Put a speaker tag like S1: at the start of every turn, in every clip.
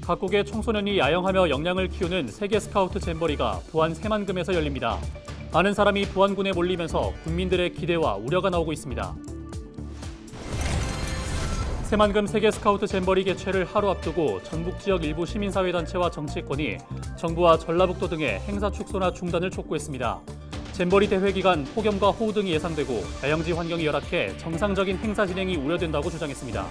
S1: 각국의 청소년이 야영하며 역량을 키우는 세계 스카우트 잼버리가 부안 새만금에서 열립니다. 많은 사람이 부안군에 몰리면서 국민들의 기대와 우려가 나오고 있습니다. 새만금 세계 스카우트 잼버리 개최를 하루 앞두고 전북 지역 일부 시민사회단체와 정치권이 정부와 전라북도 등의 행사 축소나 중단을 촉구했습니다. 잼버리 대회 기간 폭염과 호우 등이 예상되고 야영지 환경이 열악해 정상적인 행사 진행이 우려된다고 주장했습니다.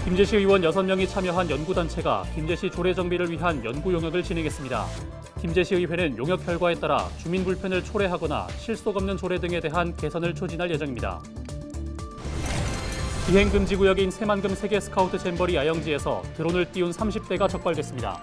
S1: 김제시 의원 6명이 참여한 연구단체가 김제시 조례 정비를 위한 연구 용역을 진행했습니다. 김제시 의회는 용역 결과에 따라 주민 불편을 초래하거나 실속 없는 조례 등에 대한 개선을 추진할 예정입니다. 비행금지 구역인 새만금 세계 스카우트 잼버리 야영지에서 드론을 띄운 30대가 적발됐습니다.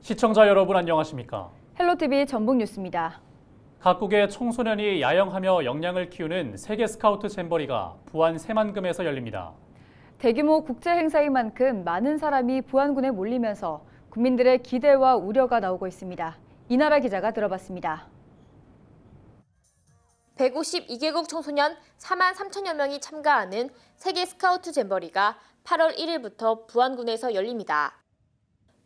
S1: 시청자 여러분 안녕하십니까?
S2: 헬로티비 전북뉴스입니다.
S1: 각국의 청소년이 야영하며 역량을 키우는 세계 스카우트 잼버리가 부안 새만금에서 열립니다.
S2: 대규모 국제 행사인 만큼 많은 사람이 부안군에 몰리면서 국민들의 기대와 우려가 나오고 있습니다. 이나라 기자가 들어봤습니다.
S3: 152개국 청소년 4만 3천여 명이 참가하는 세계 스카우트 잼버리가 8월 1일부터 부안군에서 열립니다.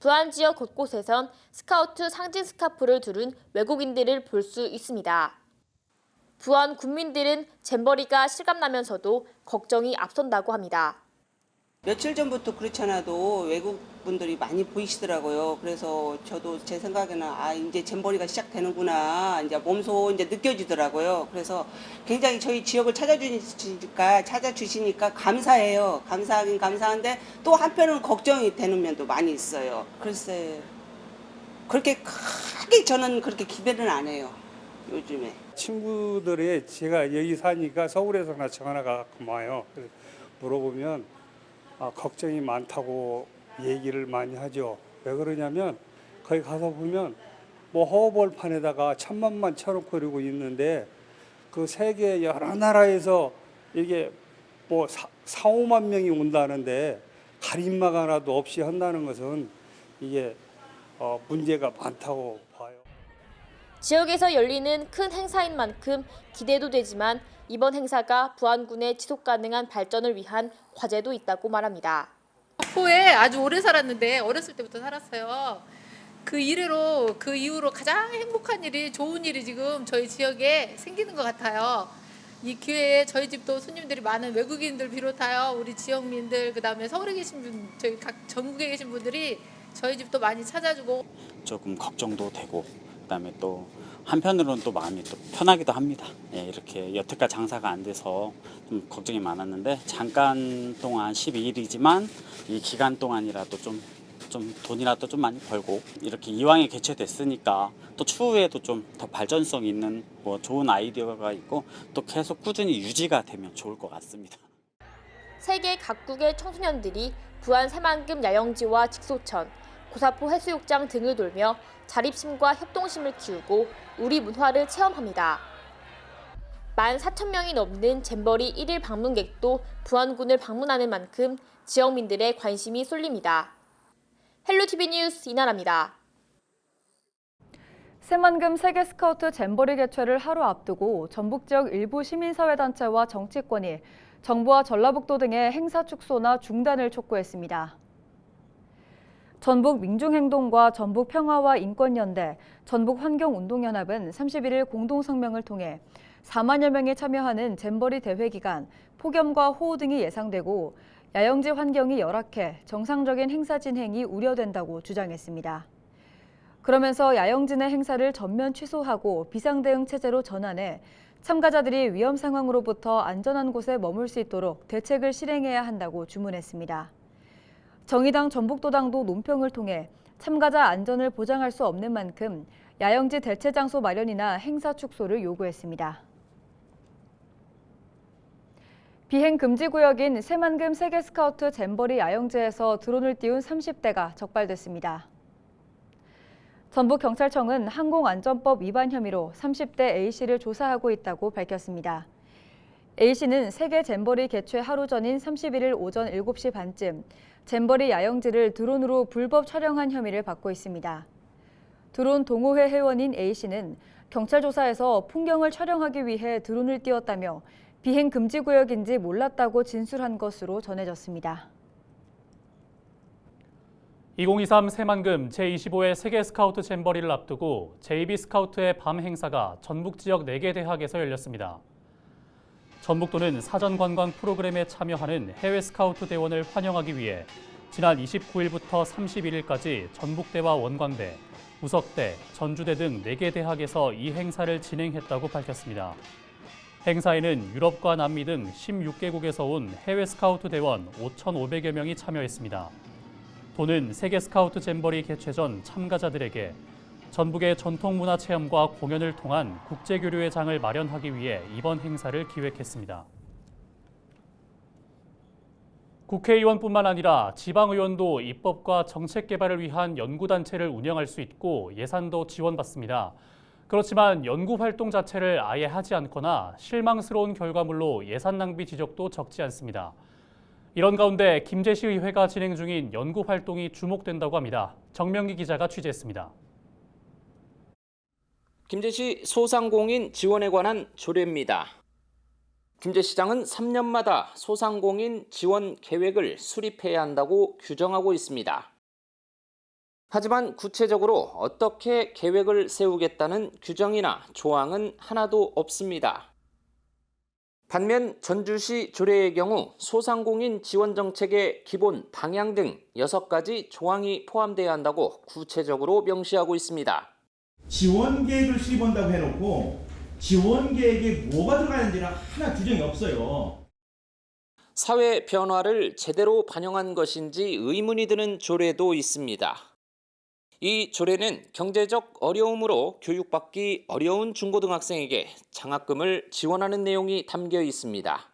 S3: 부안 지역 곳곳에선 스카우트 상징 스카프를 두른 외국인들을 볼 수 있습니다. 부안 군민들은 잼버리가 실감나면서도 걱정이 앞선다고 합니다.
S4: 며칠 전부터 그렇지 않아도 외국분들이 많이 보이시더라고요. 그래서 저도 제 생각에는 이제 잼버리가 시작되는구나 이제 몸소 이제 느껴지더라고요. 그래서 굉장히 저희 지역을 찾아주시니까 감사해요. 감사하긴 감사한데 또 한편으로는 걱정이 되는 면도 많이 있어요. 글쎄 그렇게 크게 저는 그렇게 기대는 안 해요. 요즘에.
S5: 친구들이 제가 여기 사니까 서울에서나 전화가 와요. 물어보면 걱정이 많다고 얘기를 많이 하죠. 왜 그러냐면 거기 가서 보면 뭐 허벌판에다가 천막만 쳐놓고 그러고 있는데 그 세계 여러 나라에서 이게 뭐 4~5만 명이 온다는데 가림막 하나도 없이 한다는 것은 이게 문제가 많다고 봐요.
S3: 지역에서 열리는 큰 행사인 만큼 기대도 되지만 이번 행사가 부안군의 지속 가능한 발전을 위한 과제도 있다고 말합니다.
S6: 포에 아주 오래 살았는데 어렸을 때부터 살았어요. 그 이후로 가장 행복한 일이 좋은 일이 지금 저희 지역에 생기는 것 같아요. 이 기회에 저희 집도 손님들이 많은 외국인들 비롯하여 우리 지역민들 그다음에 서울에 계신 분 저희 각 전국에 계신 분들이 저희 집도 많이 찾아주고
S7: 조금 걱정도 되고 그다음에 또 한편으로는 또 마음이 또 편하기도 합니다. 예, 이렇게 여태까지 장사가 안 돼서 좀 걱정이 많았는데 잠깐 동안 12일이지만 이 기간 동안이라도 좀 돈이라도 좀 많이 벌고 이렇게 이왕에 개최됐으니까 또 추후에도 좀 더 발전성 있는 뭐 좋은 아이디어가 있고 또 계속 꾸준히 유지가 되면 좋을 것 같습니다.
S3: 세계 각국의 청소년들이 부안 새만금 야영지와 직소천, 고사포 해수욕장 등을 돌며 자립심과 협동심을 키우고 우리 문화를 체험합니다. 14,000명이 넘는 잼버리 1일 방문객도 부안군을 방문하는 만큼 지역민들의 관심이 쏠립니다. 헬로티비 뉴스 이나라입니다.
S2: 새만금 세계 스카우트 잼버리 개최를 하루 앞두고 전북 지역 일부 시민사회단체와 정치권이 정부와 전라북도 등의 행사 축소나 중단을 촉구했습니다. 전북 민중행동과 전북 평화와 인권연대, 전북 환경운동연합은 31일 공동성명을 통해 4만여 명이 참여하는 잼버리 대회 기간 폭염과 호우 등이 예상되고 야영지 환경이 열악해 정상적인 행사 진행이 우려된다고 주장했습니다. 그러면서 야영지 내 행사를 전면 취소하고 비상대응 체제로 전환해 참가자들이 위험 상황으로부터 안전한 곳에 머물 수 있도록 대책을 실행해야 한다고 주문했습니다. 정의당 전북도당도 논평을 통해 참가자 안전을 보장할 수 없는 만큼 야영지 대체 장소 마련이나 행사 축소를 요구했습니다. 비행 금지 구역인 새만금 세계 스카우트 잼버리 야영지에서 드론을 띄운 30대가 적발됐습니다. 전북경찰청은 항공안전법 위반 혐의로 30대 A씨를 조사하고 있다고 밝혔습니다. A씨는 세계 잼버리 개최 하루 전인 31일 오전 7시 반쯤 잼버리 야영지를 드론으로 불법 촬영한 혐의를 받고 있습니다. 드론 동호회 회원인 A씨는 경찰 조사에서 풍경을 촬영하기 위해 드론을 띄웠다며 비행 금지 구역인지 몰랐다고 진술한 것으로 전해졌습니다.
S1: 2023 새만금 제25회 세계 스카우트 잼버리를 앞두고 JB 스카우트의 밤 행사가 전북 지역 4개 대학에서 열렸습니다. 전북도는 사전 관광 프로그램에 참여하는 해외 스카우트 대원을 환영하기 위해 지난 29일부터 31일까지 전북대와 원광대, 우석대, 전주대 등 4개 대학에서 이 행사를 진행했다고 밝혔습니다. 행사에는 유럽과 남미 등 16개국에서 온 해외 스카우트 대원 5,500여 명이 참여했습니다. 도는 세계 스카우트 잼버리 개최 전 참가자들에게 전북의 전통문화 체험과 공연을 통한 국제교류의 장을 마련하기 위해 이번 행사를 기획했습니다. 국회의원뿐만 아니라 지방의원도 입법과 정책 개발을 위한 연구단체를 운영할 수 있고 예산도 지원받습니다. 그렇지만 연구 활동 자체를 아예 하지 않거나 실망스러운 결과물로 예산 낭비 지적도 적지 않습니다. 이런 가운데 김제시 의회가 진행 중인 연구 활동이 주목된다고 합니다. 정명기 기자가 취재했습니다.
S8: 김제시 소상공인 지원에 관한 조례입니다. 김제시장은 3년마다 소상공인 지원 계획을 수립해야 한다고 규정하고 있습니다. 하지만 구체적으로 어떻게 계획을 세우겠다는 규정이나 조항은 하나도 없습니다. 반면 전주시 조례의 경우 소상공인 지원 정책의 기본 방향 등 6가지 조항이 포함돼야 한다고 구체적으로 명시하고 있습니다.
S9: 지원 계획을 수립한다고 해놓고 지원 계획에 뭐가 들어가는지는 하나 규정이 없어요.
S8: 사회 변화를 제대로 반영한 것인지 의문이 드는 조례도 있습니다. 이 조례는 경제적 어려움으로 교육받기 어려운 중고등학생에게 장학금을 지원하는 내용이 담겨 있습니다.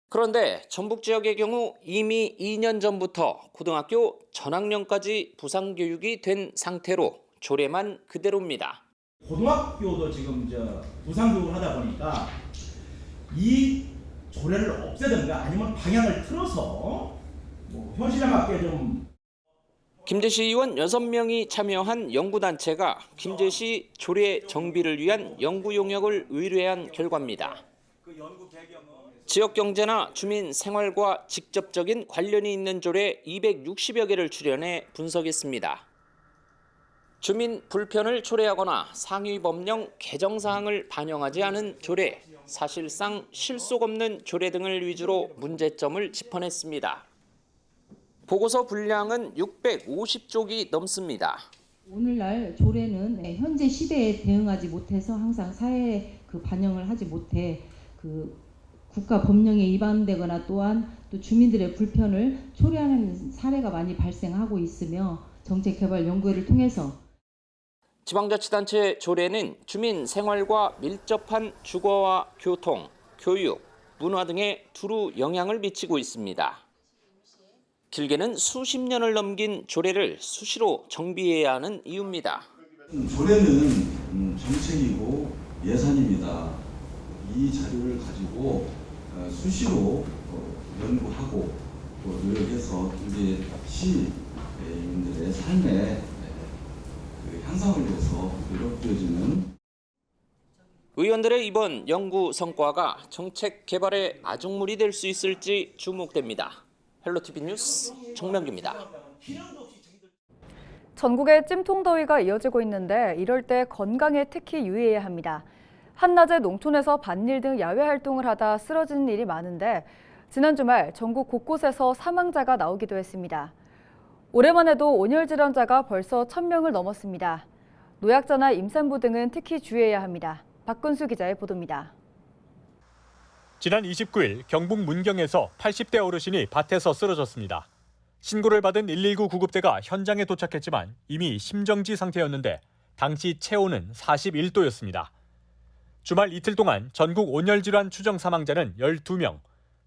S8: 그런데 전북 지역의 경우 이미 2년 전부터 고등학교 전학년까지 부상교육이 된 상태로 조례만 그대로입니다.
S9: 고등학교도 지금 부상교육을 하다 보니까 이 조례를 없애든가 아니면 방향을 틀어서 현실에 맞게 좀.
S8: 김제시 의원 6명이 참여한 연구단체가 김제시 조례 정비를 위한 연구 용역을 의뢰한 결과입니다. 지역 경제나 주민 생활과 직접적인 관련이 있는 조례 260여 개를 출연해 분석했습니다. 주민 불편을 초래하거나 상위 법령 개정 사항을 반영하지 않은 조례, 사실상 실속 없는 조례 등을 위주로 문제점을 짚어냈습니다. 보고서 분량은 650쪽이 넘습니다.
S10: 오늘날 조례는 현재 시대에 대응하지 못해서 항상 사회에 반영을 하지 못해 국가 법령에 위반되거나 또한 또 주민들의 불편을 초래하는 사례가 많이 발생하고 있으며 정책개발연구회를 통해서
S8: 지방자치단체 조례는 주민 생활과 밀접한 주거와 교통, 교육, 문화 등에 두루 영향을 미치고 있습니다. 길게는 수십 년을 넘긴 조례를 수시로 정비해야 하는 이유입니다.
S11: 조례는 정책이고 예산입니다. 이 자료를 가지고 수시로 연구하고 노력해서 이제 시민들의 삶의 향상을 위해서 노력되어지는.
S8: 의원들의 이번 연구 성과가 정책 개발의 아중물이 될 수 있을지 주목됩니다. 헬로티비 뉴스 정명기입니다.
S2: 전국에 찜통더위가 이어지고 있는데 이럴 때 건강에 특히 유의해야 합니다. 한낮에 농촌에서 밭일 등 야외 활동을 하다 쓰러지는 일이 많은데 지난 주말 전국 곳곳에서 사망자가 나오기도 했습니다. 올해만 해도 온열 질환자가 벌써 1,000명을 넘었습니다. 노약자나 임산부 등은 특히 주의해야 합니다. 박근수 기자의 보도입니다.
S12: 지난 29일 경북 문경에서 80대 어르신이 밭에서 쓰러졌습니다. 신고를 받은 119 구급대가 현장에 도착했지만 이미 심정지 상태였는데 당시 체온은 41도였습니다. 주말 이틀 동안 전국 온열질환 추정 사망자는 12명,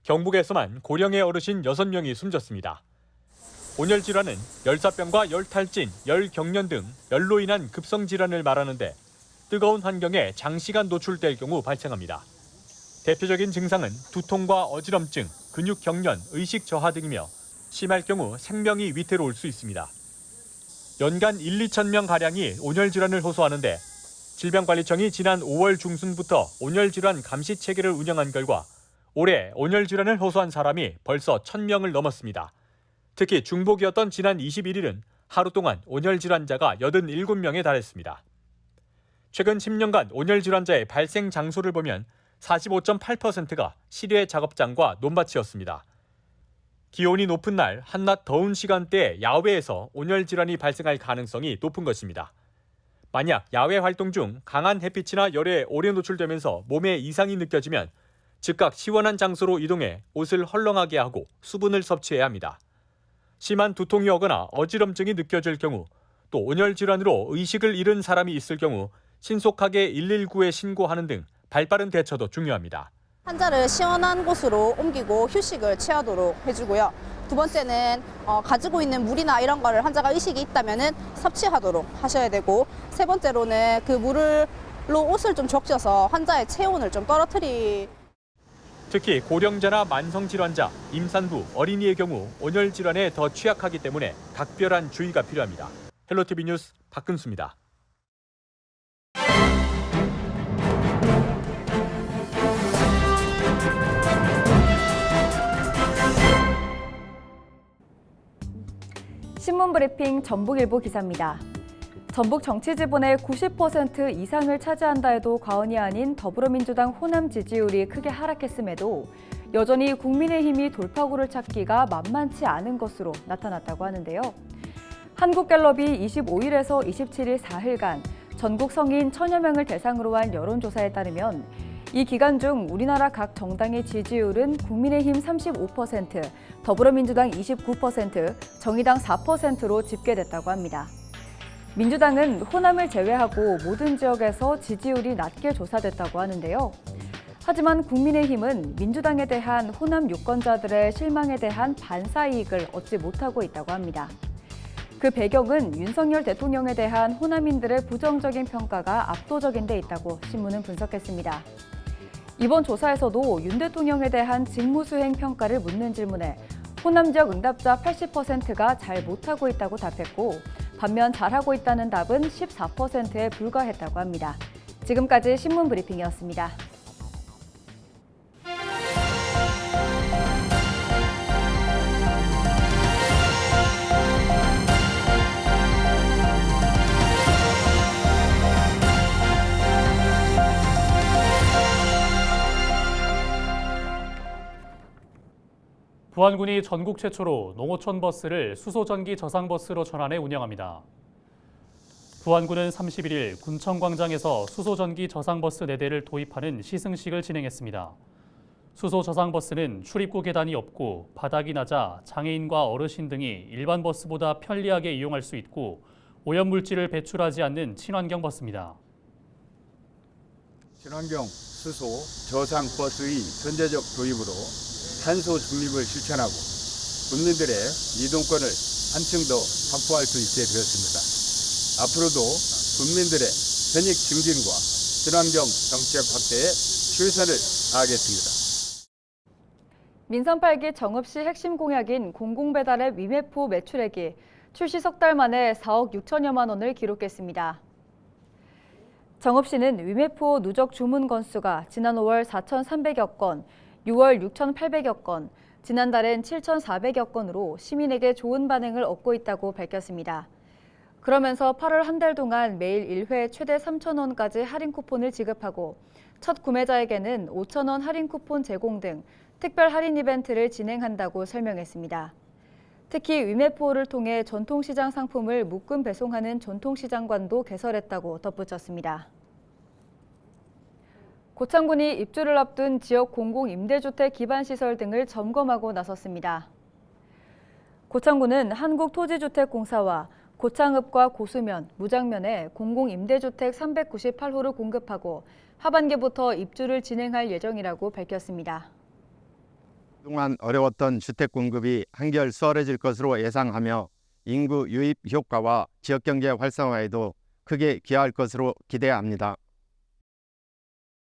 S12: 경북에서만 고령의 어르신 6명이 숨졌습니다. 온열질환은 열사병과 열탈진, 열경련 등 열로 인한 급성질환을 말하는데 뜨거운 환경에 장시간 노출될 경우 발생합니다. 대표적인 증상은 두통과 어지럼증, 근육 경련, 의식 저하 등이며 심할 경우 생명이 위태로울 수 있습니다. 연간 1-2천 명 가량이 온열 질환을 호소하는데 질병관리청이 지난 5월 중순부터 온열 질환 감시 체계를 운영한 결과 올해 온열 질환을 호소한 사람이 벌써 1,000명을 넘었습니다. 특히 중복이었던 지난 21일은 하루 동안 온열 질환자가 87명에 달했습니다. 최근 10년간 온열 질환자의 발생 장소를 보면 45.8%가 실외 작업장과 논밭이었습니다. 기온이 높은 날, 한낮 더운 시간대에 야외에서 온열 질환이 발생할 가능성이 높은 것입니다. 만약 야외 활동 중 강한 햇빛이나 열에 오래 노출되면서 몸에 이상이 느껴지면 즉각 시원한 장소로 이동해 옷을 헐렁하게 하고 수분을 섭취해야 합니다. 심한 두통이 오거나 어지럼증이 느껴질 경우, 또 온열 질환으로 의식을 잃은 사람이 있을 경우 신속하게 119에 신고하는 등 발빠른 대처도 중요합니다.
S13: 환자를 시원한 곳으로 옮기고 휴식을 취하도록 해주고요. 두 번째는 가지고 있는 물이나 이런 거를 환자가 의식이 있다면 섭취하도록 하셔야 되고, 세 번째로는 그 물로 옷을 좀 적셔서 환자의 체온을 좀
S12: 특히 고령자나 만성질환자, 임산부, 어린이의 경우 온열 질환에 더 취약하기 때문에 각별한 주의가 필요합니다. 헬로티비 뉴스 박근수입니다.
S2: 신문브리핑 전북일보 기자입니다. 전북 정치 지분의 90% 이상을 차지한다 해도 과언이 아닌 더불어민주당 호남 지지율이 크게 하락했음에도 여전히 국민의힘이 돌파구를 찾기가 만만치 않은 것으로 나타났다고 하는데요. 한국갤럽이 25일에서 27일 4일간 전국 성인 1,000여 명을 대상으로 한 여론조사에 따르면 이 기간 중 우리나라 각 정당의 지지율은 국민의힘 35%, 더불어민주당 29%, 정의당 4%로 집계됐다고 합니다. 민주당은 호남을 제외하고 모든 지역에서 지지율이 낮게 조사됐다고 하는데요. 하지만 국민의힘은 민주당에 대한 호남 유권자들의 실망에 대한 반사이익을 얻지 못하고 있다고 합니다. 그 배경은 윤석열 대통령에 대한 호남인들의 부정적인 평가가 압도적인 데 있다고 신문은 분석했습니다. 이번 조사에서도 윤 대통령에 대한 직무수행 평가를 묻는 질문에 호남 지역 응답자 80%가 잘 못하고 있다고 답했고, 반면 잘하고 있다는 답은 14%에 불과했다고 합니다. 지금까지 신문브리핑이었습니다.
S1: 부안군이 전국 최초로 농어촌 버스를 수소전기 저상버스로 전환해 운영합니다. 부안군은 31일 군청광장에서 수소전기 저상버스 4대를 도입하는 시승식을 진행했습니다. 수소 저상버스는 출입구 계단이 없고 바닥이 낮아 장애인과 어르신 등이 일반 버스보다 편리하게 이용할 수 있고 오염물질을 배출하지 않는 친환경 버스입니다.
S14: 친환경 수소 저상버스의 선제적 도입으로 탄소 중립을 실천하고 국민들의 이동권을 한층 더 확보할 수 있게 되었습니다. 앞으로도 국민들의 편익 증진과 친환경 정책 확대에 최선을 다하겠습니다.
S2: 민선 8기 정읍시 핵심 공약인 공공배달의 위메프 매출액이 출시 석 달 만에 4억 6천여만 원을 기록했습니다. 정읍시는 위메프 누적 주문 건수가 지난 5월 4,300여 건, 6월 6,800여 건, 지난달엔 7,400여 건으로 시민에게 좋은 반응을 얻고 있다고 밝혔습니다. 그러면서 8월 한 달 동안 매일 1회 최대 3,000원까지 할인 쿠폰을 지급하고 첫 구매자에게는 5,000원 할인 쿠폰 제공 등 특별 할인 이벤트를 진행한다고 설명했습니다. 특히 위메프를 통해 전통시장 상품을 묶음 배송하는 전통시장관도 개설했다고 덧붙였습니다. 고창군이 입주를 앞둔 지역 공공임대주택 기반시설 등을 점검하고 나섰습니다. 고창군은 한국토지주택공사와 고창읍과 고수면, 무장면에 공공임대주택 398호를 공급하고 하반기부터 입주를 진행할 예정이라고 밝혔습니다.
S15: 그동안 어려웠던 주택 공급이 한결 수월해질 것으로 예상하며 인구 유입 효과와 지역경제 활성화에도 크게 기여할 것으로 기대합니다.